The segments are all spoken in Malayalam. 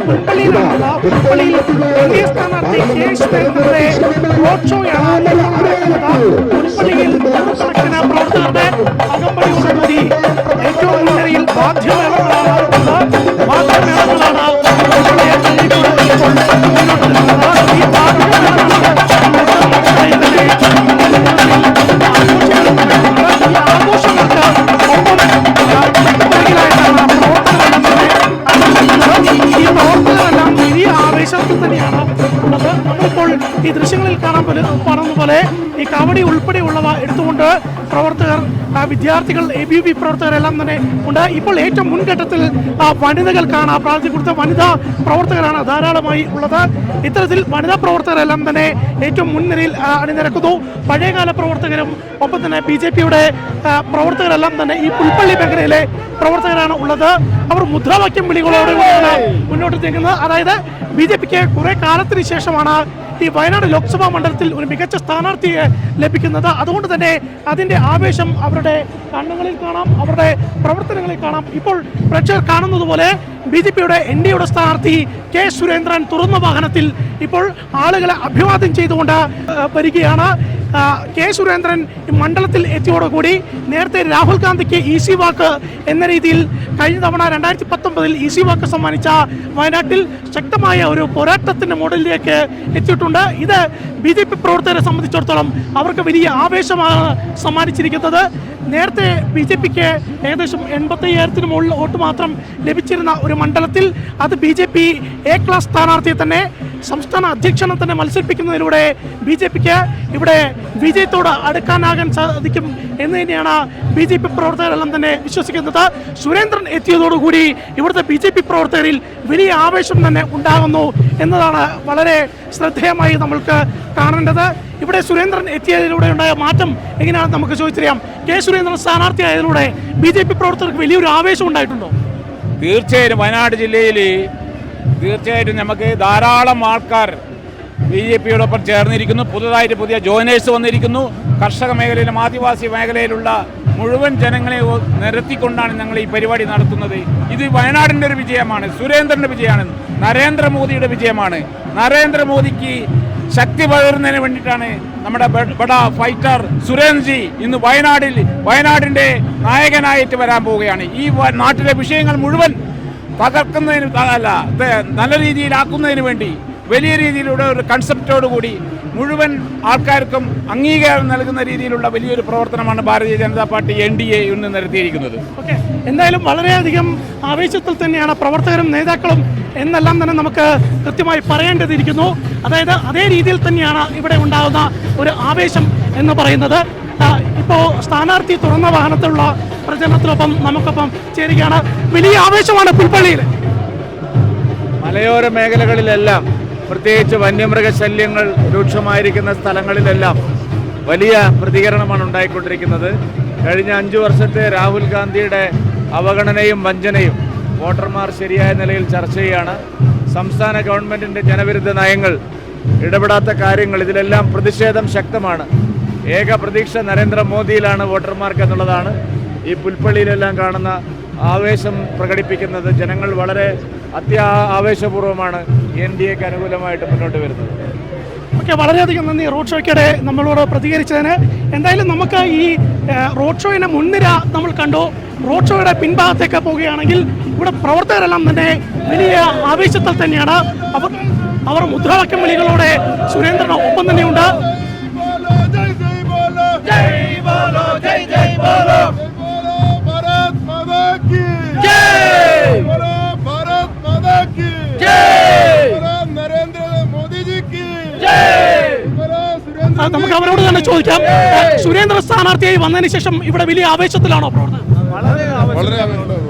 പുൽപ്പള്ളിയിലാണുള്ള പുൽപ്പള്ളിയിൽ എൻഡിഎ സ്ഥാനാർത്ഥി കെ സുരേന്ദ്രന്റെ റോഡ് ഷോയാണ് നടക്കുന്നത്. പുൽപ്പള്ളിയിൽ നൂറുകണക്കിന് പ്രവർത്തകരുടെ അകമ്പടിയോടുകൂടി ഏറ്റവും മുൻനിരയിൽ വാദ്യമേളങ്ങളാണ് ഈ ദൃശ്യങ്ങളിൽ കാണുന്ന പോലെ ഈ കബഡി ഉൾപ്പെടെയുള്ളവ എടുത്തുകൊണ്ട് പ്രവർത്തകർ, വിദ്യാർത്ഥികൾ, ABVP പ്രവർത്തകരെല്ലാം തന്നെ ഉണ്ട്. ഇപ്പോൾ ഏറ്റവും മുൻഘട്ടത്തിൽ വനിതകൾക്കാണ് പ്രാതിനിധ്യം കൊടുത്ത വനിതാ പ്രവർത്തകരാണ് ധാരാളമായി ഉള്ളത്. ഇത്തരത്തിൽ വനിതാ പ്രവർത്തകരെല്ലാം തന്നെ ഏറ്റവും മുൻനിരയിൽ അണിനിരക്കുന്നു. പഴയകാല പ്രവർത്തകരും ഒപ്പം തന്നെ BJPയുടെ പ്രവർത്തകരെല്ലാം തന്നെ ഈ പുൽപ്പള്ളി മേഖലയിലെ പ്രവർത്തകരാണ് ഉള്ളത്. അവർ മുദ്രാവാക്യം വിളികളോടുകൂടിയാണ് മുന്നോട്ട് നീങ്ങുന്നത്. അതായത് BJPക്ക് കുറെ കാലത്തിന് ശേഷമാണ് ഈ വയനാട് ലോക്സഭാ മണ്ഡലത്തിൽ ഒരു മികച്ച സ്ഥാനാർത്ഥിയെ ലഭിക്കുന്നത്. അതുകൊണ്ട് തന്നെ അതിൻ്റെ ആവേശം അവരുടെ കണ്ണുകളിൽ കാണാം, അവരുടെ പ്രവർത്തനങ്ങളിൽ കാണാം. ഇപ്പോൾ പ്രേക്ഷകർ കാണുന്നത് പോലെ BJPയുടെ NDAയുടെ സ്ഥാനാർത്ഥി കെ സുരേന്ദ്രൻ തുറന്ന വാഹനത്തിൽ ഇപ്പോൾ ആളുകളെ അഭിവാദ്യം ചെയ്തുകൊണ്ട് വരികയാണ്. കെ സുരേന്ദ്രൻ മണ്ഡലത്തിൽ എത്തിയോടുകൂടി നേരത്തെ രാഹുൽ ഗാന്ധിക്ക് ഈസി വാക്ക് എന്ന രീതിയിൽ കഴിഞ്ഞ തവണ 2019 ഈസി വാക്ക് സമ്മാനിച്ച വയനാട്ടിൽ ശക്തമായ ഒരു പോരാട്ടത്തിൻ്റെ മോഡലിലേക്ക് എത്തിയിട്ടുണ്ട്. ഇത് BJP പ്രവർത്തകരെ സംബന്ധിച്ചിടത്തോളം അവർക്ക് വലിയ ആവേശമാണ് സമ്മാനിച്ചിരിക്കുന്നത്. നേരത്തെ BJPക്ക് ഏകദേശം 85,000 മുകളിൽ വോട്ട് മാത്രം ലഭിച്ചിരുന്ന ഒരു മണ്ഡലത്തിൽ അത് BJP A ക്ലാസ് സ്ഥാനാർത്ഥിയെ തന്നെ സംസ്ഥാന അധ്യക്ഷനെ തന്നെ മത്സരിപ്പിക്കുന്നതിലൂടെ BJPക്ക് ഇവിടെ വിജയത്തോട് അടുക്കാനാകാൻ സാധിക്കും എന്ന് തന്നെയാണ് BJP പ്രവർത്തകരെല്ലാം തന്നെ വിശ്വസിക്കുന്നത്. സുരേന്ദ്രൻ എത്തിയതോടുകൂടി ഇവിടുത്തെ BJP പ്രവർത്തകരിൽ വലിയ ആവേശം തന്നെ ഉണ്ടാകുന്നു എന്നതാണ് വളരെ ശ്രദ്ധേയമായി നമ്മൾക്ക് കാണേണ്ടത്. ഇവിടെ സുരേന്ദ്രൻ എത്തിയതിലൂടെ ഉണ്ടായ മാറ്റം എങ്ങനെയാണ് നമുക്ക് ചോദിച്ചറിയാം. കെ സുരേന്ദ്രൻ സ്ഥാനാർത്ഥിയായതിലൂടെ BJP പ്രവർത്തകർക്ക് വലിയൊരു ആവേശം ഉണ്ടായിട്ടുണ്ടോ? തീർച്ചയായും വയനാട് ജില്ലയിൽ തീർച്ചയായിട്ടും നമുക്ക് ധാരാളം ആൾക്കാർ BJPയോടൊപ്പം ചേർന്നിരിക്കുന്നു. പുതിയ ജോയിനേഴ്സ് വന്നിരിക്കുന്നു. കർഷക മേഖലയിലും ആദിവാസി മേഖലയിലുള്ള മുഴുവൻ ജനങ്ങളെ നിരത്തിക്കൊണ്ടാണ് ഞങ്ങൾ ഈ പരിപാടി നടത്തുന്നത്. ഇത് വയനാടിൻ്റെ ഒരു വിജയമാണ്, സുരേന്ദ്രൻ്റെ വിജയമാണ്, നരേന്ദ്രമോദിയുടെ വിജയമാണ്. നരേന്ദ്രമോദിക്ക് ശക്തി പകരുന്നതിന് വേണ്ടിയിട്ടാണ് നമ്മുടെ ബഡാ ഫൈറ്റർ സുരേന്ദ്രജി ഇന്ന് വയനാടിൻ്റെ നായകനായിട്ട് വരാൻ പോവുകയാണ്. ഈ നാട്ടിലെ വിഷയങ്ങൾ മുഴുവൻ തകർക്കുന്നതിന് അല്ല, നല്ല രീതിയിലാക്കുന്നതിന് വേണ്ടി വലിയ രീതിയിലുള്ള ഒരു കൺസെപ്റ്റോടുകൂടി മുഴുവൻ ആൾക്കാർക്കും അംഗീകാരം നൽകുന്ന രീതിയിലുള്ള വലിയൊരു പ്രവർത്തനമാണ് ഭാരതീയ ജനതാ പാർട്ടി NDA ഇന്ന് നടത്തിയിരിക്കുന്നത്. ഓക്കെ, എന്തായാലും വളരെയധികം ആവേശത്തിൽ തന്നെയാണ് പ്രവർത്തകരും നേതാക്കളും എന്നെല്ലാം തന്നെ നമുക്ക് കൃത്യമായി പറയേണ്ടതിരിക്കുന്നു. അതായത് അതേ രീതിയിൽ തന്നെയാണ് ഇവിടെ ഉണ്ടാകുന്ന ഒരു ആവേശം എന്ന് പറയുന്നത്. ഇപ്പോൾ സ്ഥാനാർത്ഥി തുറന്ന വാഹനത്തിലുള്ള പ്രചരണത്തിനൊപ്പം നമുക്കൊപ്പം ചേരുകയാണ്. വലിയ ആവേശമാണ് പുൽപ്പള്ളിയിൽ. മലയോര മേഖലകളിലെല്ലാം പ്രത്യേകിച്ച് വന്യമൃഗശല്യങ്ങൾ രൂക്ഷമായിരിക്കുന്ന സ്ഥലങ്ങളിലെല്ലാം വലിയ പ്രതികരണമാണ് ഉണ്ടായിക്കൊണ്ടിരിക്കുന്നത്. കഴിഞ്ഞ 5 വർഷത്തെ രാഹുൽ ഗാന്ധിയുടെ അവഗണനയും വഞ്ചനയും വോട്ടർമാർ ശരിയായ നിലയിൽ ചർച്ച ചെയ്യുകയാണ്. സംസ്ഥാന ഗവൺമെൻറ്റിൻ്റെ ജനവിരുദ്ധ നയങ്ങൾ, ഇടപെടാത്ത കാര്യങ്ങൾ, ഇതിലെല്ലാം പ്രതിഷേധം ശക്തമാണ്. ഏക പ്രതീക്ഷ നരേന്ദ്രമോദിയിലാണ് വോട്ടർമാർക്ക് എന്നുള്ളതാണ് ഈ പുൽപ്പള്ളിയിലെല്ലാം കാണുന്ന ആവേശം പ്രകടിപ്പിക്കുന്നത്. ജനങ്ങൾ വളരെ ആവേശപൂർവ്വമാണ് NDAക്ക് അനുകൂലമായിട്ട് മുന്നോട്ട് വരുന്നത്. ഓക്കെ, വളരെയധികം നന്ദി റോഡ് ഷോയ്ക്കിടെ നമ്മളോട് പ്രതികരിച്ചതിന്. എന്തായാലും നമുക്ക് ഈ റോഡ് ഷോയിനെ മുൻനിര നമ്മൾ കണ്ടു. റോഡ് ഷോയുടെ പിൻഭാഗത്തേക്ക് പോവുകയാണെങ്കിൽ ഇവിടെ പ്രവർത്തകരെല്ലാം തന്നെ വലിയ ആവേശത്തിൽ തന്നെയാണ്. അവർ മുദ്രാവാക്യം വിളികളോടെ സുരേന്ദ്രന് ഒപ്പം തന്നെയുണ്ട്. നമുക്ക് അവരോട് തന്നെ ചോദിക്കാം. സുരേന്ദ്ര സ്ഥാനാർത്ഥിയായി വന്നതിന് ശേഷം ഇവിടെ വലിയ ആവേശത്തിലാണോ പ്രവർത്തകർ?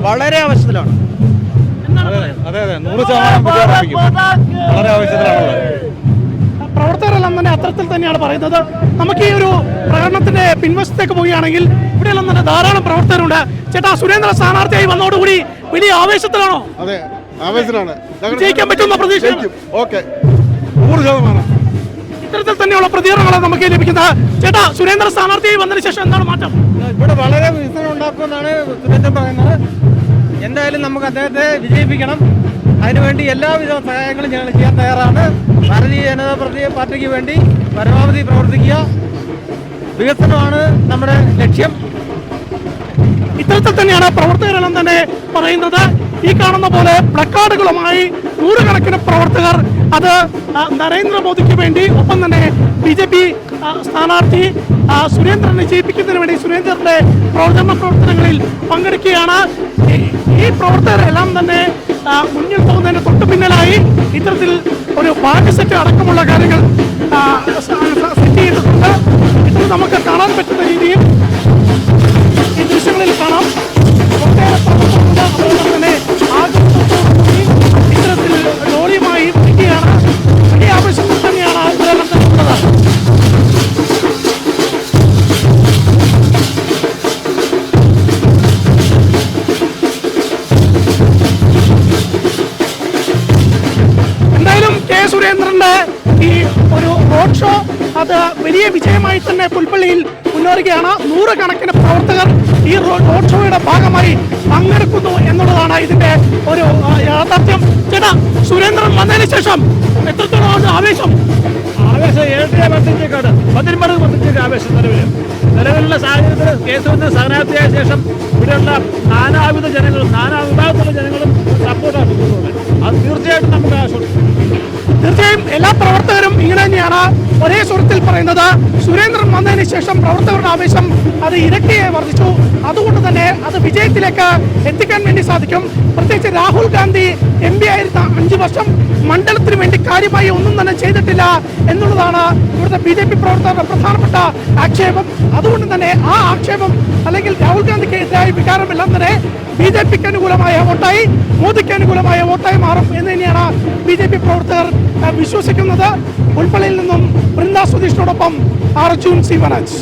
വളരെ ആവേശത്തിലാണ്. അതെ, 100% വളരെ ആവേശത്തിലാണുള്ളത്. പ്രവർത്തകരെല്ലാം തന്നെ അത്തരത്തിൽ തന്നെയാണ് പറയുന്നത്. നമുക്ക് ഈ ഒരു പ്രകടനത്തിന്റെ പിൻവശത്തേക്ക് പോവുകയാണെങ്കിൽ ഇവിടെയെല്ലാം തന്നെ ധാരാളം പ്രവർത്തകരുണ്ട്. ചേട്ടാ, സുരേന്ദ്ര സ്ഥാനാർത്ഥിയായി വന്നതോടുകൂടി വലിയ ആവേശത്തിലാണോ? അതെ, ആവേശത്തിലാണ്. ജയിക്കാൻ പറ്റുന്ന പ്രതീക്ഷ? ഓക്കെ, 100%. ഇത്തരത്തിൽ തന്നെയുള്ള പ്രതികരണങ്ങളാണ് നമുക്ക് ലഭിക്കുന്നത്. ചേട്ടാ, സുരേന്ദ്ര സ്ഥാനാർത്ഥിയായി വന്നതിന് ശേഷം എന്താണ് മാറ്റം? ഇവിടെ വളരെ വികസനം ഉണ്ടാക്കുമെന്നാണ് സുരേന്ദ്രൻ പറയുന്നത്. എന്തായാലും നമുക്ക് അദ്ദേഹത്തെ വിജയിപ്പിക്കണം. അതിനുവേണ്ടി എല്ലാവിധ സഹായങ്ങളും ഞങ്ങൾ ചെയ്യാൻ തയ്യാറാണ്. ഭാരതീയ ജനതാ പാർട്ടിക്ക് വേണ്ടി പരമാവധി പ്രവർത്തിക്കുക. വികസനമാണ് നമ്മുടെ ലക്ഷ്യം. ഇത്തരത്തിൽ തന്നെയാണ് പ്രവർത്തകരെല്ലാം തന്നെ പറയുന്നത്. ഈ കാണുന്ന പോലെ പ്ലക്കാർഡുകളുമായി നൂറുകണക്കിന് പ്രവർത്തകർ അത് നരേന്ദ്രമോദിക്ക് വേണ്ടി, ഒപ്പം തന്നെ BJP സ്ഥാനാർത്ഥി സുരേന്ദ്രനെ ജയിപ്പിക്കുന്നതിന് വേണ്ടി സുരേന്ദ്രന്റെ പ്രവർത്തനങ്ങളിൽ പങ്കെടുക്കുകയാണ്. ഈ പ്രവർത്തകരെല്ലാം തന്നെ മുന്നിൽ പോകുന്നതിന് തൊട്ടു പിന്നിലായി ഇത്തരത്തിൽ ഒരു ബാഗ് സെറ്റ് അടക്കമുള്ള കാര്യങ്ങൾ സെറ്റ് ചെയ്തിട്ടുണ്ട്. ഇത് നമുക്ക് കാണാൻ പറ്റുന്ന രീതിയിൽ ഈ ദൃശ്യങ്ങളിൽ കാണാം. ഒട്ടേറെ പ്രവർത്തകരുണ്ട്. അതുപോലെ തന്നെ ആഘോഷത്തോടുകൂടി ഇത്തരത്തിൽ ജോലിയുമായി ഇരിക്കുകയാണ്. വലിയ ആവശ്യത്തിൽ തന്നെയാണ് ഇതെല്ലാം തന്നെ ഉള്ളത്. എന്തായാലും കെ സുരേന്ദ്രന്റെ ഈ ഒരു റോഡ് ഷോ അത് വലിയ വിജയമായി തന്നെ പുൽപ്പള്ളിയിൽ മുന്നേറുകയാണ്. നൂറുകണക്കിന് പ്രവർത്തകർ ഈ റോഡ് ഷോയുടെ ഭാഗമായി പങ്കെടുക്കുന്നു എന്നുള്ളതാണ് ഇതിന്റെ ഒരു യാഥാർത്ഥ്യം. ചേട്ടാ, സുരേന്ദ്രൻ വന്നതിന് ശേഷം എത്രത്തോളം ആവേശം? ഇരട്ടിയെ വർദ്ധിച്ചേക്കാണ്, 10 മടങ്ങ് വർദ്ധിച്ചേക്ക് ആവേശം. നിലവിലുള്ള സാഹചര്യത്തിൽ കേസുവിന്റെ സ്ഥാനാർത്ഥിയായ ശേഷം ഇവിടെയുള്ള നാനാവിധ ജനങ്ങളും നാനാ വിഭാഗത്തിലുള്ള ജനങ്ങളും സപ്പോർട്ടാണ്. അത് തീർച്ചയായിട്ടും നമുക്ക് ആശ്വസിക്കും. തീർച്ചയായും എല്ലാ പ്രവർത്തകരും ഇങ്ങനെ തന്നെയാണ് ഒരേ സ്വരത്തിൽ പറയുന്നത്. സുരേന്ദ്രൻ വന്നതിന് ശേഷം പ്രവർത്തകരുടെ ആവേശം അത് ഇരട്ടിയെ വർദ്ധിച്ചു. അതുകൊണ്ട് തന്നെ അത് വിജയത്തിലേക്ക് എത്തിക്കാൻ വേണ്ടി സാധിക്കും. പ്രത്യേകിച്ച് രാഹുൽ ഗാന്ധി MP ആയിരുന്ന 5 വർഷം മണ്ഡലത്തിന് വേണ്ടി കാര്യമായി ഒന്നും തന്നെ ചെയ്തിട്ടില്ല എന്നുള്ളതാണ് ഇവിടുത്തെ BJP പ്രവർത്തകരുടെ പ്രധാനപ്പെട്ട ആക്ഷേപം. അതുകൊണ്ട് തന്നെ ആ ആക്ഷേപം അല്ലെങ്കിൽ രാഹുൽ ഗാന്ധിക്ക് എതിരായ വികാരമെല്ലാം തന്നെ BJPക്ക് അനുകൂലമായ വോട്ടായി, മോദിക്ക് അനുകൂലമായ വോട്ടായി മാറും എന്ന് തന്നെയാണ് BJP പ്രവർത്തകർ വിശ്വസിക്കുന്നത്. ഉൾപ്പള്ളിയിൽ നിന്നും ബൃന്ദ സുധീഷിനോടൊപ്പം അർജുൻ സി വനജ്.